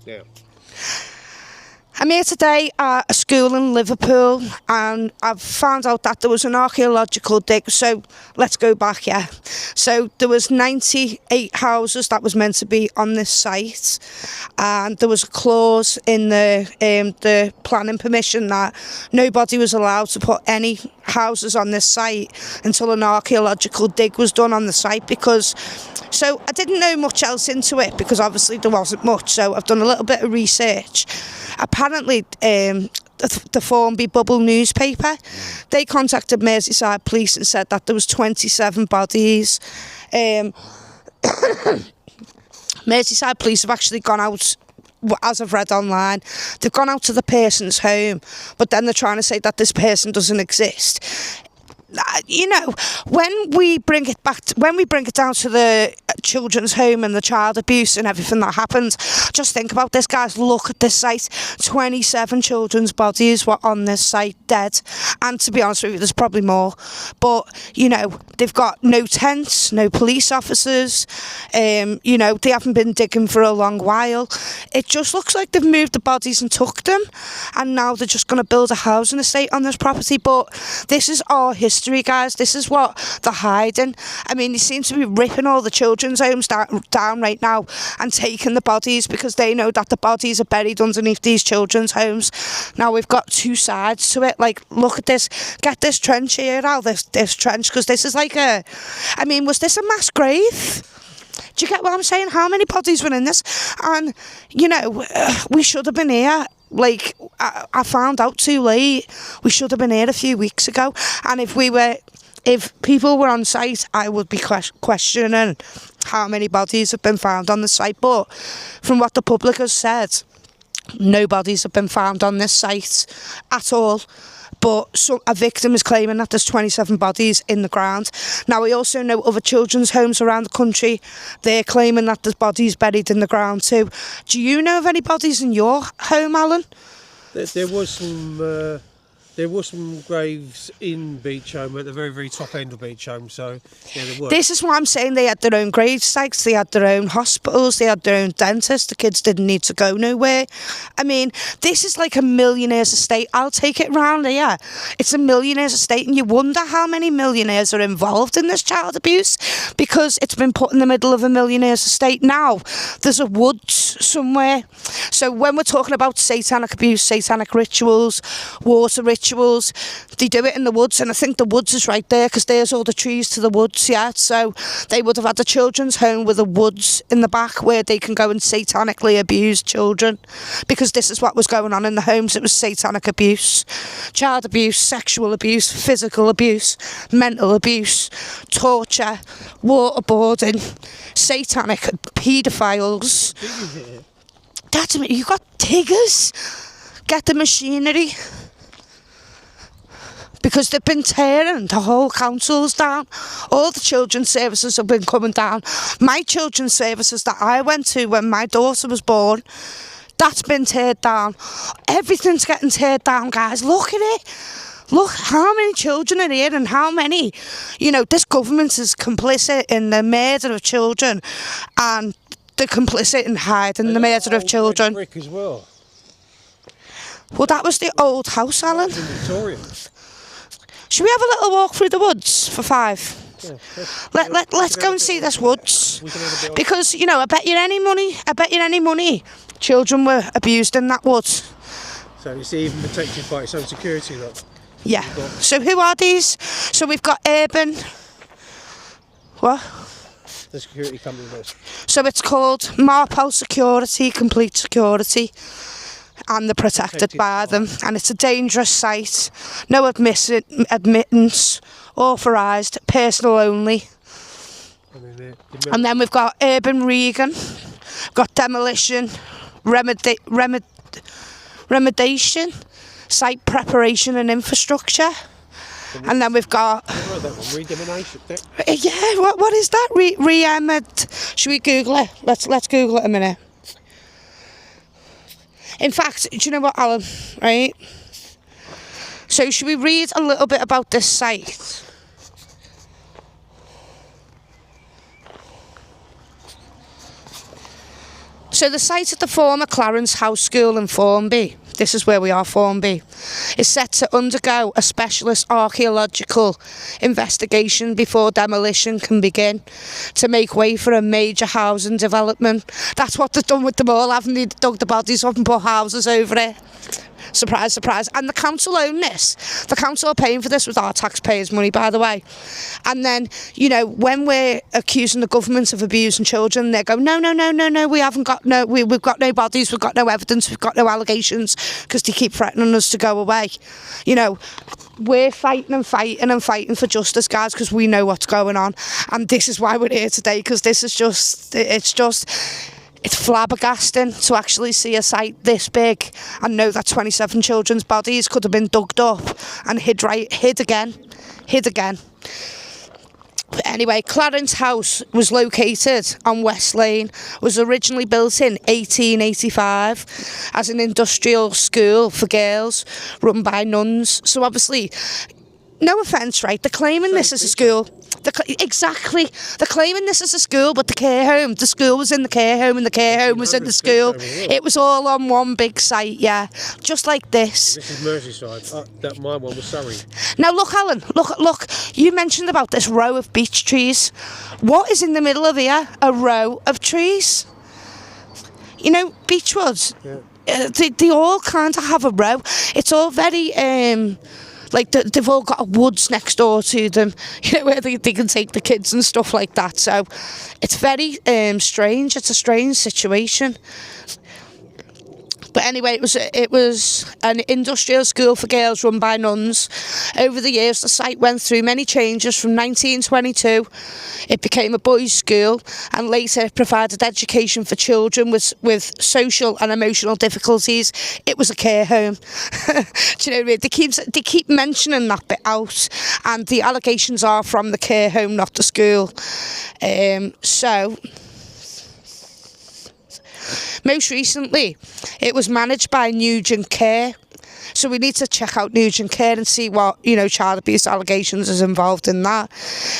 Yeah. I'm here today at a school in Liverpool, and I've found out that there was an archaeological dig. So let's go back, yeah. So there was 98 houses that was meant to be on this site, and there was a clause in the planning permission that nobody was allowed to put any houses on this site until an archaeological dig was done on the site. Because so I didn't know much else into it, because obviously there wasn't much. So I've done a little bit of research. Apparently, the Formby Bubble newspaper, they contacted Merseyside Police and said that there was 27 bodies. Merseyside Police have actually gone out, as I've read online, they've gone out to the person's home, but then they're trying to say that this person doesn't exist. You know, when we bring it down to the children's home and the child abuse and everything that happened, just think about this, guys. Look at this site. 27 children's bodies were on this site, dead. And to be honest with you, there's probably more. But, you know, they've got no tents, no police officers. You know, they haven't been digging for a long while. It just looks like they've moved the bodies and took them. And now they're just going to build a housing estate on this property. But this is our history, guys. This is what they're hiding. I mean, they seem to be ripping all the children's homes down right now and taking the bodies, because they know that the bodies are buried underneath these children's homes. Now we've got two sides to it. Like, look at this. Get this trench here out, this trench, because this is like a, I mean, was this a mass grave? Do you get what I'm saying? How many bodies were in this? And, you know, we should have been here. Like, I found out too late. We should have been here a few weeks ago. And if people were on site, I would be questioning how many bodies have been found on the site. But from what the public has said, no bodies have been found on this site at all. But a victim is claiming that there's 27 bodies in the ground. Now, we also know other children's homes around the country, they're claiming that there's bodies buried in the ground too. Do you know of any bodies in your home, Alan? There was some graves in Beechholm at the very, very top end of Beechholm, so yeah, there were. This is what I'm saying. They had their own grave sites, they had their own hospitals, they had their own dentists. The kids didn't need to go nowhere. I mean, this is like a millionaire's estate. I'll take it round here. It's a millionaire's estate, and you wonder how many millionaires are involved in this child abuse, because it's been put in the middle of a millionaire's estate. Now, there's a woods somewhere. So when we're talking about satanic abuse, satanic rituals, water rituals, they do it in the woods, and I think the woods is right there, because there's all the trees to the woods, yeah. So they would have had a children's home with the woods in the back where they can go and satanically abuse children, because this is what was going on in the homes. It was satanic abuse, child abuse, sexual abuse, physical abuse, mental abuse, torture, waterboarding, satanic paedophiles. That's it. You got diggers. Get the machinery. Because they've been tearing the whole councils down. All the children's services have been coming down. My children's services that I went to when my daughter was born, that's been teared down. Everything's getting teared down, guys. Look at it. Look how many children are here, and how many, you know, this government is complicit in the murder of children, and they're complicit in hiding the murder of children. Brick as well. Well, that was the old house, Alan. Victorian. Should we have a little walk through the woods for 5? Yeah, let's go and see this woods, because, you know, I bet you any money children were abused in that woods. So it's even protected by its own security, look. Yeah. So who are these? So we've got Urban. What? The security company does. So it's called Marpole Security, Complete Security. And they're protected by them, and it's a dangerous site. No admittance, authorised, personal only. And then we've got Urban Regan, we've got demolition, remediation, site preparation and infrastructure. And then we've got... Yeah, what is that? Should we Google it? Let's Google it a minute. In fact, do you know what, Alan, right? So should we read a little bit about this site? So So the site of the former Clarence House School in Formby, this is where we are, Formby, is set to undergo a specialist archaeological investigation before demolition can begin to make way for a major housing development. That's what they've done with them all, haven't they? Dug the bodies up and put houses over it. Surprise, surprise. And the council own this. The council are paying for this with our taxpayers' money, by the way. And then, you know, when we're accusing the government of abusing children, they go, no, we haven't got we've got no bodies, we've got no evidence, we've got no allegations, because they keep threatening us to go away. You know, we're fighting for justice, guys, because we know what's going on. And this is why we're here today, because this is it's flabbergasting to actually see a site this big and know that 27 children's bodies could have been dug up and hid again. But anyway, Clarence House was located on West Lane, was originally built in 1885 as an industrial school for girls run by nuns. So obviously, no offence, right, they're claiming this as a school. Exactly. They're claiming this as a school, but the care home, the school was in the care home and the care home was in the school. It was all on one big site, yeah. Just like this. This is Merseyside. My one was Surrey. Now look, Alan, look. You mentioned about this row of beech trees. What is in the middle of here? A row of trees. You know, beechwoods. Yeah. They all kind of have a row. It's all very... like they've all got woods next door to them, you know, where they can take the kids and stuff like that. So it's very strange. It's a strange situation. But anyway, it was an industrial school for girls run by nuns. Over the years, the site went through many changes. From 1922, it became a boys' school, and later it provided education for children with social and emotional difficulties. It was a care home. Do you know what I mean? They keep mentioning that bit out, and the allegations are from the care home, not the school. Most recently, it was managed by Nugent Care. So we need to check out Nugent Care and see what, you know, child abuse allegations is involved in that.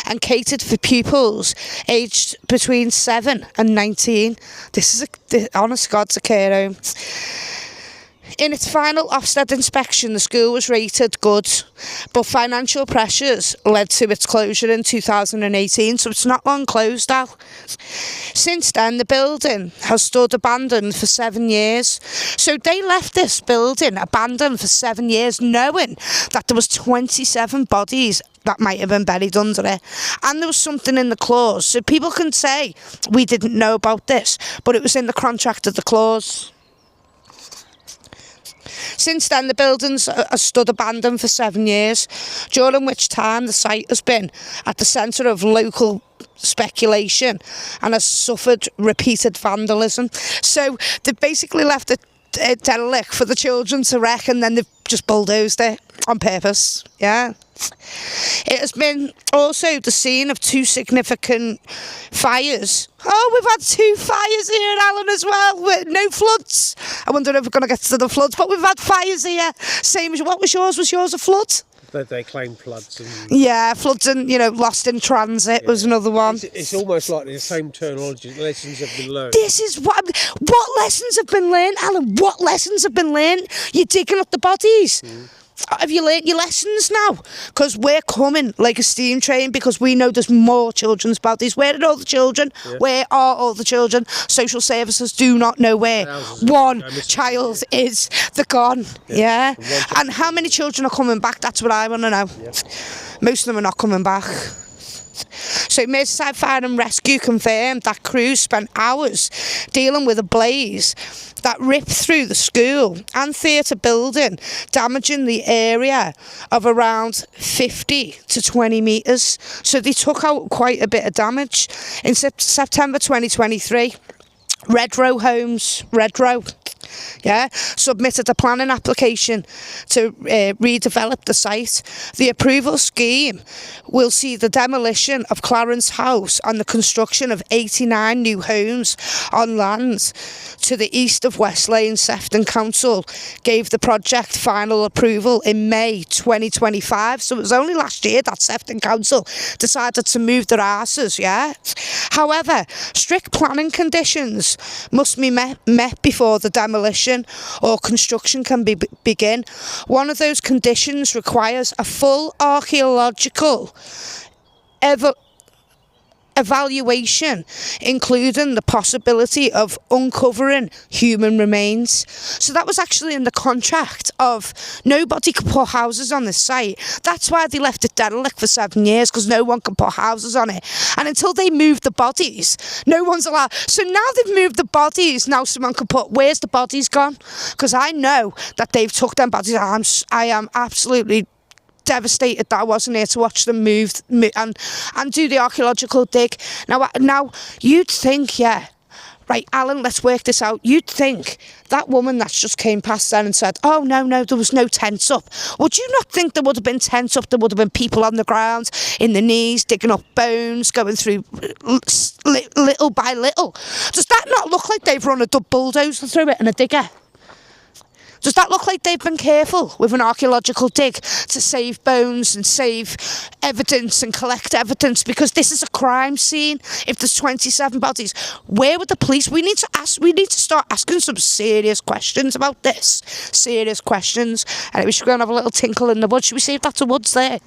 And catered for pupils aged between 7 and 19. This is, honest to God, it's a care home. In its final Ofsted inspection, the school was rated good, but financial pressures led to its closure in 2018, so it's not long closed now. Since then, the building has stood abandoned for 7 years. So they left this building abandoned for 7 years, knowing that there was 27 bodies that might have been buried under it. And there was something in the clause. So people can say, we didn't know about this, but it was in the contract of the clause. Since then, the buildings have stood abandoned for 7 years, during which time the site has been at the centre of local speculation and has suffered repeated vandalism. So they basically left it derelict for the children to wreck, and then they've just bulldozed it on purpose. Yeah. It has been also the scene of 2 significant fires. Oh, we've had 2 fires here, Alan, as well, with no floods. I wonder if we're going to get to the floods, but we've had fires here. Same as, what was yours? Was yours a flood? They claim floods. Yeah, floods and, you know, lost in transit was another one. It's almost like the same terminology. Lessons have been learned. This is what lessons have been learned, Alan. What lessons have been learned? You're digging up the bodies. Have you learnt your lessons now? Because we're coming like a steam train, because we know there's more children's bodies. Where are all the children? Yeah. Where are all the children? Social services do not know where one child is. They're gone. Yeah. And how many children are coming back? That's what I want to know. Yeah. Most of them are not coming back. So Merseyside Fire and Rescue confirmed that crews spent hours dealing with a blaze that ripped through the school and theatre building, damaging the area of around 50 to 20 metres. So they took out quite a bit of damage. In September 2023, Redrow Homes, Redrow, submitted a planning application to redevelop the site. The approval scheme will see the demolition of Clarence House and the construction of 89 new homes on land to the east of West Lane. Sefton Council gave the project final approval in May 2025, so it was only last year that Sefton Council decided to move their arses, However, strict planning conditions must be met before the demolition or construction can begin. One of those conditions requires a full archaeological evaluation, including the possibility of uncovering human remains. So that was actually in the contract of nobody could put houses on this site. That's why they left it derelict for 7 years, because no one could put houses on it. And until they moved the bodies, no one's allowed. So now they've moved the bodies, now someone can put, where's the bodies gone? Because I know that they've took them bodies. I am absolutely devastated that I wasn't here to watch them move and do the archaeological dig. Now you'd think, right, Alan, let's work this out. You'd think that woman that's just came past then and said, oh, no, there was no tents up. Would you not think there would have been tents up? There would have been people on the ground, in the knees, digging up bones, going through little by little. Does that not look like they've run a bulldozer through it and a digger? Does that look like they've been careful with an archaeological dig to save bones and save evidence and collect evidence? Because this is a crime scene. If there's 27 bodies, where were the police? We need to start asking some serious questions about this. Serious questions. And we should go and have a little tinkle in the woods. Should we see if that's a woods there?